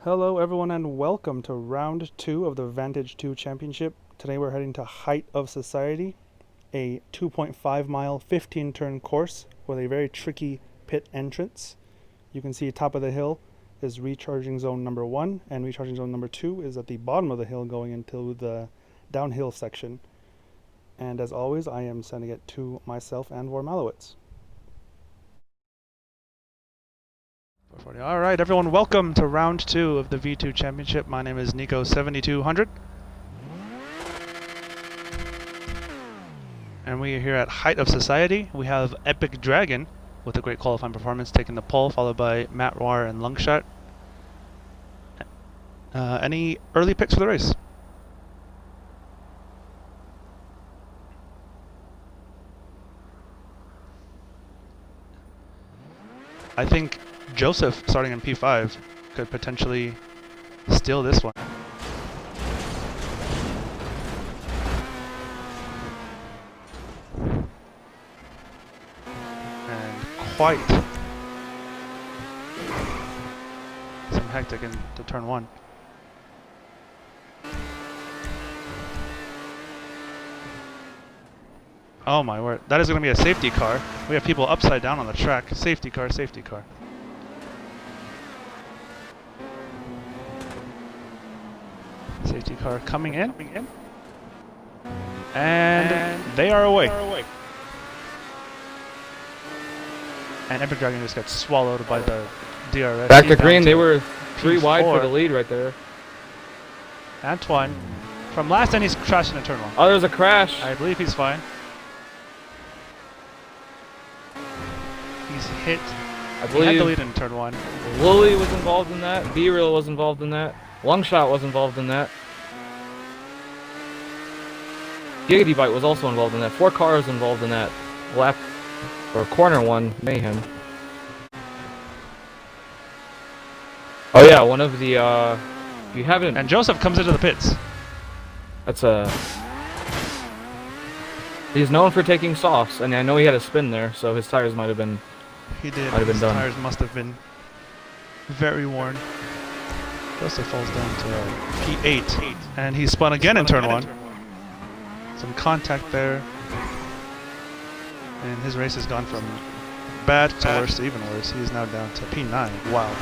Hello everyone and welcome to round 2 of the Vantage 2 Championship. Today we're heading to Height of Society, a 2.5 mile 15 turn course with a very tricky pit entrance. You can see top of the hill is recharging zone number 1 and recharging zone number 2 is at the bottom of the hill going into the downhill section. And as always, I am sending it to myself and Vormalowitz. All right, everyone, welcome to round 2 of the V2 Championship. My name is Nico7200. And we are here at Height of Society. We have Epic Dragon with a great qualifying performance taking the pole, followed by Matt Roar and Lungshot. Any early picks for the race? I think Joseph, starting in P5, could potentially steal this one. And quite some hectic into turn 1. Oh my word, that is going to be a safety car. We have people upside down on the track. Safety car, safety car. Safety car coming in. And they are away. And Epic Dragon just got swallowed by the DRS. Back to green, they were 3 wide for the lead right there. Antoine, from last end, he's crashing in turn 1. Oh, there's a crash. I believe he's fine. He's hit. I believe he had the lead in turn 1. Lily was involved in that. B-Real was involved in that. Lungshot was involved in that. Giggity Bite was also involved in that. 4 cars involved in that lap or corner 1 mayhem. Oh yeah, one of the if you haven't. And Joseph comes into the pits. That's a. He's known for taking softs, and I know he had a spin there, so his tires might have been. He did. Might have been his done. Tires must have been very worn. Joseph falls down to P8, and he spun again in turn 1. Some contact there, and his race has gone from bad to worse to even worse. He is now down to P9. Wow.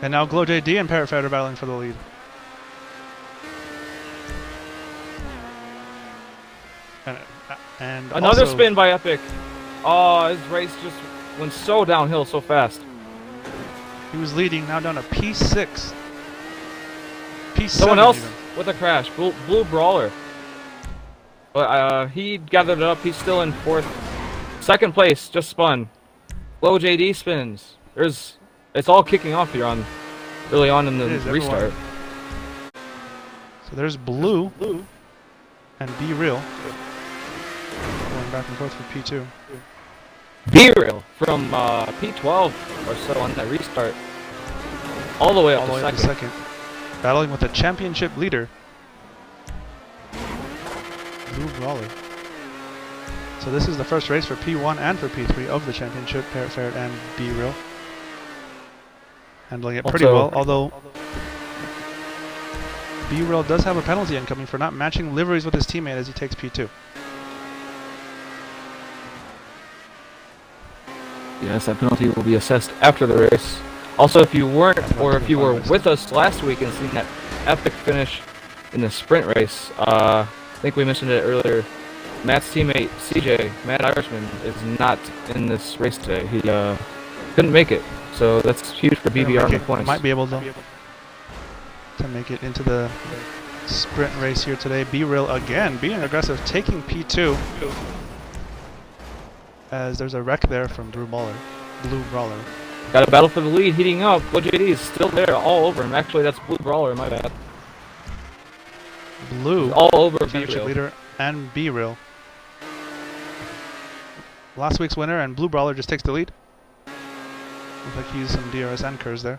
And now Glow JD and Parrot Fed are battling for the lead. And Another also, spin by Epic. Oh, his race just went so downhill so fast. he was leading, now down to P6. P7 Someone else even. with a crash. Blue Brawler. But he gathered it up. He's still in 4th. 2nd place, just spun. Low JD spins. It's all kicking off here early on in the restart. Everyone. So there's Blue and B-Real going back and forth for P2. B-Real from P12 or so on that restart. All the way up to second. Battling with the championship leader, Blue Brawler. So this is the first race for P1 and for P3 of the championship, Parrot Ferret and B-Real. Handling it pretty well, although B-Real does have a penalty incoming for not matching liveries with his teammate as he takes P2. Yes, that penalty will be assessed after the race. Also, if you weren't, or if you were with us last week and seen that epic finish in the sprint race, I think we mentioned it earlier, Matt's teammate, CJ, Matt Irishman, is not in this race today. He couldn't make it, so that's huge for BBR on the points. Might be able to make it into the sprint race here today. B-Real again being aggressive, taking P2. As there's a wreck there from Blue Brawler. Got a battle for the lead, heating up. Blue JD is still there, all over him. Actually, that's Blue Brawler, my bad. Blue, all over championship leader, and B-Real. Last week's winner, and Blue Brawler just takes the lead. Looks like he's some DRS and Kers there.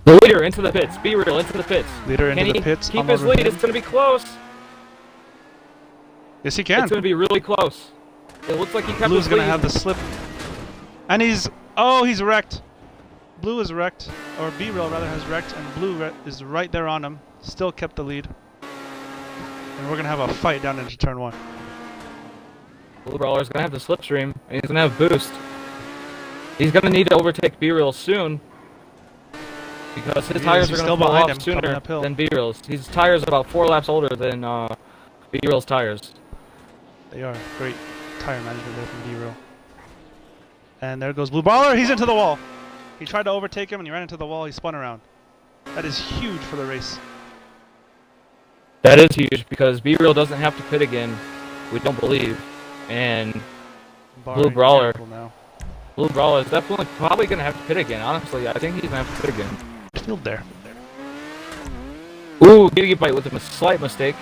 The leader into the pits. B-Real into the pits. Leader into the pits. Keep his lead. It's going to be close. Yes, he can. It's going to be really close. It looks like he kept Blue's his going to lead. have the slip. And he's... Oh, he's wrecked. Blue is wrecked. or B-Rail rather, has wrecked, and Blue is right there on him. Still kept the lead. And we're going to have a fight down into turn 1. Blue Brawler's going to have the slipstream, and he's going to have boost. He's going to need to overtake B-Rail soon, because his tires are going to fall off sooner than B-Rail's. His tires are about 4 laps older than B-Rail's tires. They are. Great tire management there from B-Rail. And there goes Blue Brawler. He's into the wall. He tried to overtake him, and he ran into the wall. He spun around. That is huge for the race. That is huge, because B-Rail doesn't have to pit again, we don't believe. And Blue Brawler is definitely probably going to have to pit again. Honestly, I think he's going to have to pit again. Field there. Ooh, Gigabyte with a slight mistake.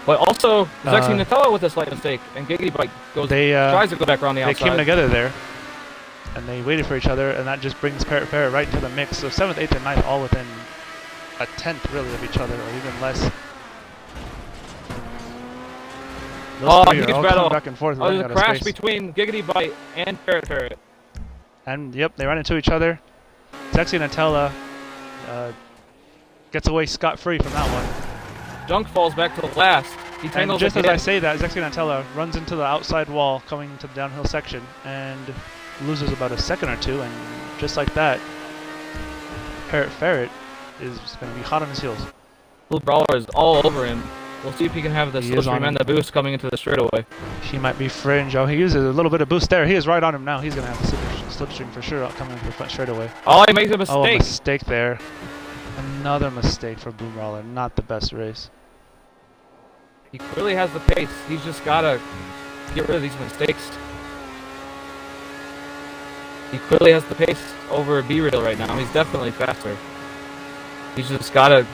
But also, Zexy Nutella with a slight mistake. And Gigabyte tries to go back around the outside. They came together there. And they waited for each other, and that just brings Parrot right into the mix. So 7th, 8th, and 9th all within a tenth, really, of each other, or even less. Huge battle. Back and forth. There's a crash between Gigabyte and Parrot. And, yep, they ran into each other. Zexy Nutella gets away scot-free from that one. Junk falls back to the last. He and just as I say that, Zexy Nutella runs into the outside wall coming into the downhill section and loses about a second or two, and just like that, Parrot is going to be hot on his heels. Blue Brawler is all over him. We'll see if he can have the slipstream and the boost coming into the straightaway. He might be fringe. Oh, he uses a little bit of boost there. He is right on him now. He's going to have the slipstream for sure coming into the front straightaway. Oh, he makes a mistake. Oh, a mistake there. Another mistake for Blue Brawler. Not the best race. He clearly has the pace. He's just got to get rid of these mistakes. He clearly has the pace over B-Rail right now. He's definitely faster. He's just got to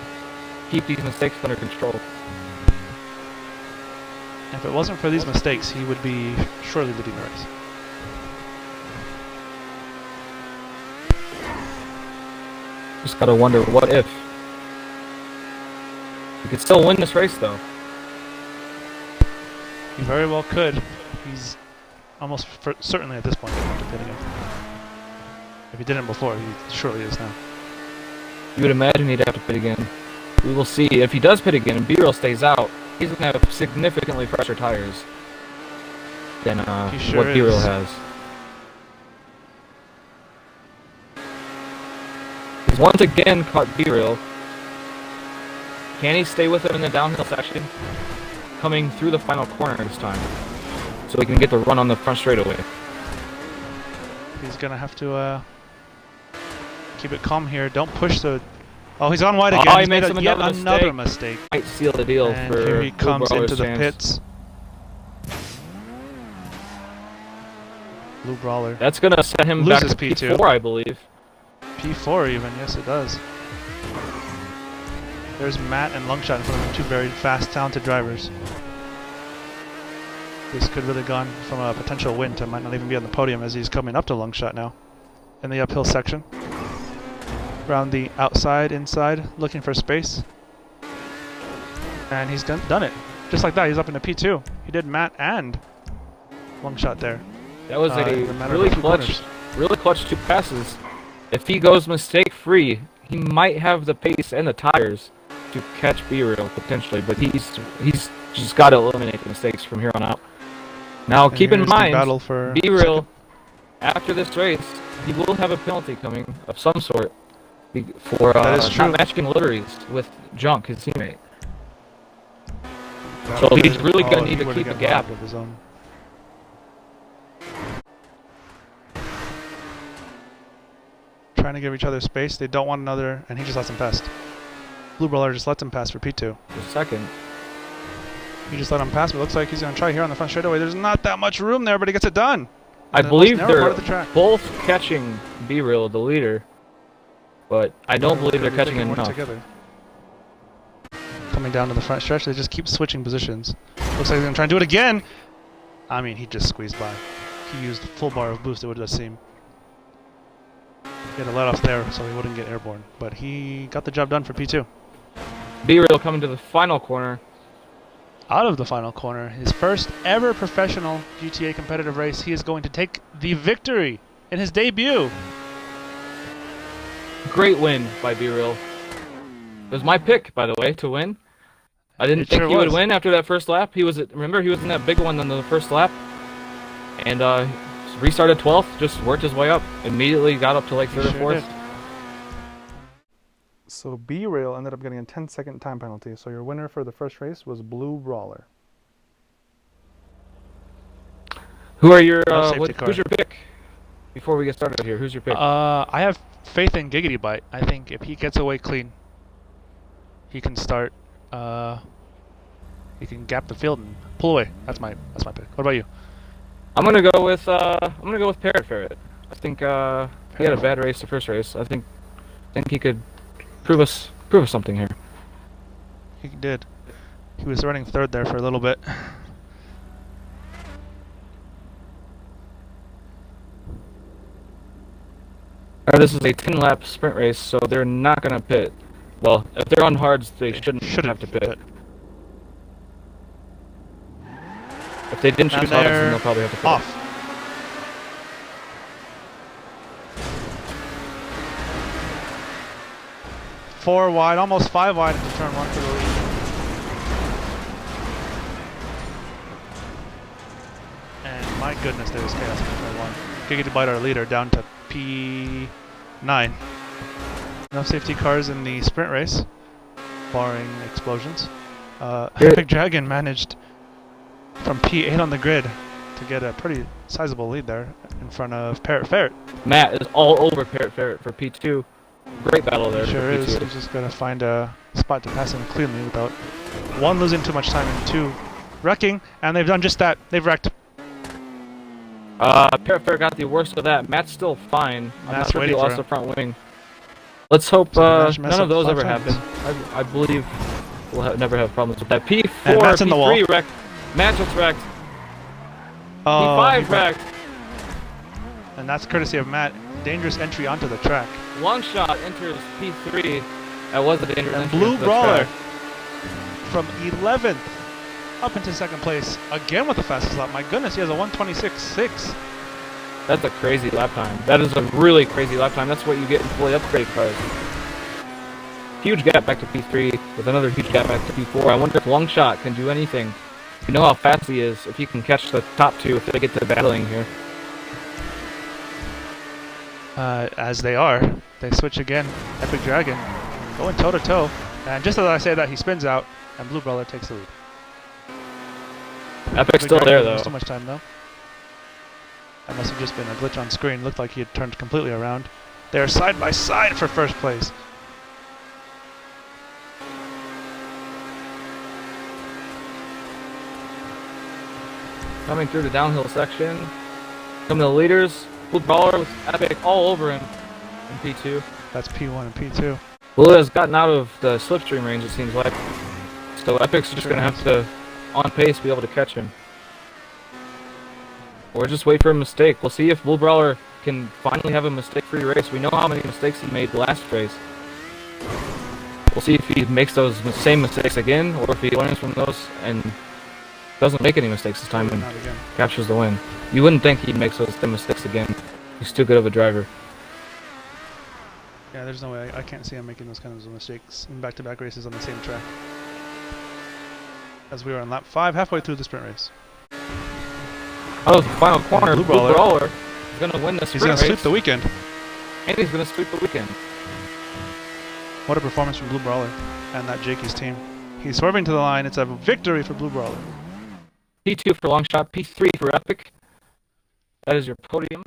keep these mistakes under control. If it wasn't for these mistakes, he would be surely leading the race. Just gotta wonder, what if? He could still win this race, though. He very well could. He's almost certainly at this point going to pit again. If he didn't before, he surely is now. You would imagine he'd have to pit again. We will see. If he does pit again and B-Rail stays out, he's going to have significantly fresher tires than what B-Rail has. He's once again caught B-Rail. Can he stay with him in the downhill section? Coming through the final corner this time, so he can get the run on the front straightaway. He's going to have to keep it calm here. Don't push the... Oh, he's on wide again. He made another mistake. Might seal the deal and for here he comes into the chance. pits. Blue Brawler. That's going to set him back to P4, I believe. P4 even, yes it does. There's Matt and Lungshot in front of him, two very fast, talented drivers. This could really have gone from a potential win to might not even be on the podium as he's coming up to Lungshot now in the uphill section. Around the outside, inside, looking for space. And he's done it. Just like that, he's up into P2. He did Matt and Lungshot there. That was a really clutch two passes. If he goes mistake-free, he might have the pace and the tires to catch B-Rail potentially, but he's just got to eliminate the mistakes from here on out. Now, and keep in mind, B-Rail, after this race, he will have a penalty coming of some sort for not matching liveries with Junk, his teammate. So he's really going to need to keep a gap. Trying to give each other space. They don't want another, and he just lets him pass. Blue Brawler just lets him pass for P2. For second. He just let him pass, but it looks like he's going to try here on the front straightaway. There's not that much room there, but he gets it done. I believe they're both catching B-Rail, the leader, but I don't believe they're catching enough. Together. Coming down to the front stretch, they just keep switching positions. Looks like he's going to try and do it again. I mean, he just squeezed by. He used full bar of boost, it would just seem. He had a let off there so he wouldn't get airborne, but he got the job done for P2. B-Rail coming to the final corner. Out of the final corner, his first ever professional GTA competitive race, he is going to take the victory in his debut. Great win by B-Real. It was my pick, by the way, to win. I didn't think he would win after that first lap. Remember, he was in that big one on the first lap. And restarted 12th, just worked his way up. Immediately got up to like 3rd or 4th. So B-Rail ended up getting a 10-second time penalty. So your winner for the first race was Blue Brawler. Who are your who's your pick? Before we get started here, who's your pick? I have faith in Giggity Bite. I think if he gets away clean, he can start. He can gap the field and pull away. That's my pick. What about you? I'm gonna go with Parrot Ferret. I think he had a bad race the first race. I think he could prove us something here. He did. He was running 3rd there for a little bit. This is a 10-lap sprint race, so they're not gonna pit. Well, if they're on hards, they shouldn't have to pit. If they didn't choose hards, then they'll probably have to pit. Off. Four wide, almost 5 wide into turn 1 for the lead. And my goodness, there was chaos in turn 1. Giggity Bite, our leader, down to P9. No safety cars in the sprint race, barring explosions. Epic Dragon managed from P8 on the grid to get a pretty sizable lead there in front of Parrot Ferret. Matt is all over Parrot Ferret for P2. Great battle there. Sure is. He's just got to find a spot to pass him cleanly without, 1, losing too much time, and 2, wrecking. And they've done just that. They've wrecked. Parrot Ferret got the worst of that. Matt's still fine. I'm not sure if he lost the front wing. Let's hope none of those ever happen. I believe we'll never have problems with that. P4, P3 wrecked. Matt just wrecked. P5 wrecked. And that's courtesy of Matt. Dangerous entry onto the track. Longshot enters P3. That was a dangerous entry. Blue Brawler from 11th up into 2nd place. Again with the fastest lap. My goodness, he has a 1:26.6. That's a crazy lap time. That is a really crazy lap time. That's what you get in fully upgraded cars. Huge gap back to P3 with another huge gap back to P4. I wonder if Longshot can do anything. You know how fast he is. If he can catch the top 2 if they get to battling here. As they are. They switch again. Epic Dragon going toe-to-toe. And just as I say that, he spins out, and Blue Brawler takes the lead. Epic's still there, though. So much time, though. That must have just been a glitch on screen. Looked like he had turned completely around. They're side by side for first place. Coming through the downhill section. Coming to the leaders. Blue Brawler with Epic all over him in P2. That's P1 and P2. Blue has gotten out of the slipstream range, it seems like. So Epic's just going to have to, on pace, be able to catch him. Or just wait for a mistake. We'll see if Blue Brawler can finally have a mistake-free race. We know how many mistakes he made last race. We'll see if he makes those same mistakes again, or if he learns from those and doesn't make any mistakes this time and captures the win. You wouldn't think he makes those same mistakes again. He's too good of a driver. Yeah, there's no way. I can't see him making those kinds of mistakes in back-to-back races on the same track. As we are on lap 5, halfway through the sprint race. Oh, the final corner. Blue Brawler is going to win the sprint race. He's going to sweep the weekend. And he's going to sweep the weekend. What a performance from Blue Brawler and that Jakey's team. He's swerving to the line. It's a victory for Blue Brawler. P2 for Longshot, P3 for Epic. That is your podium.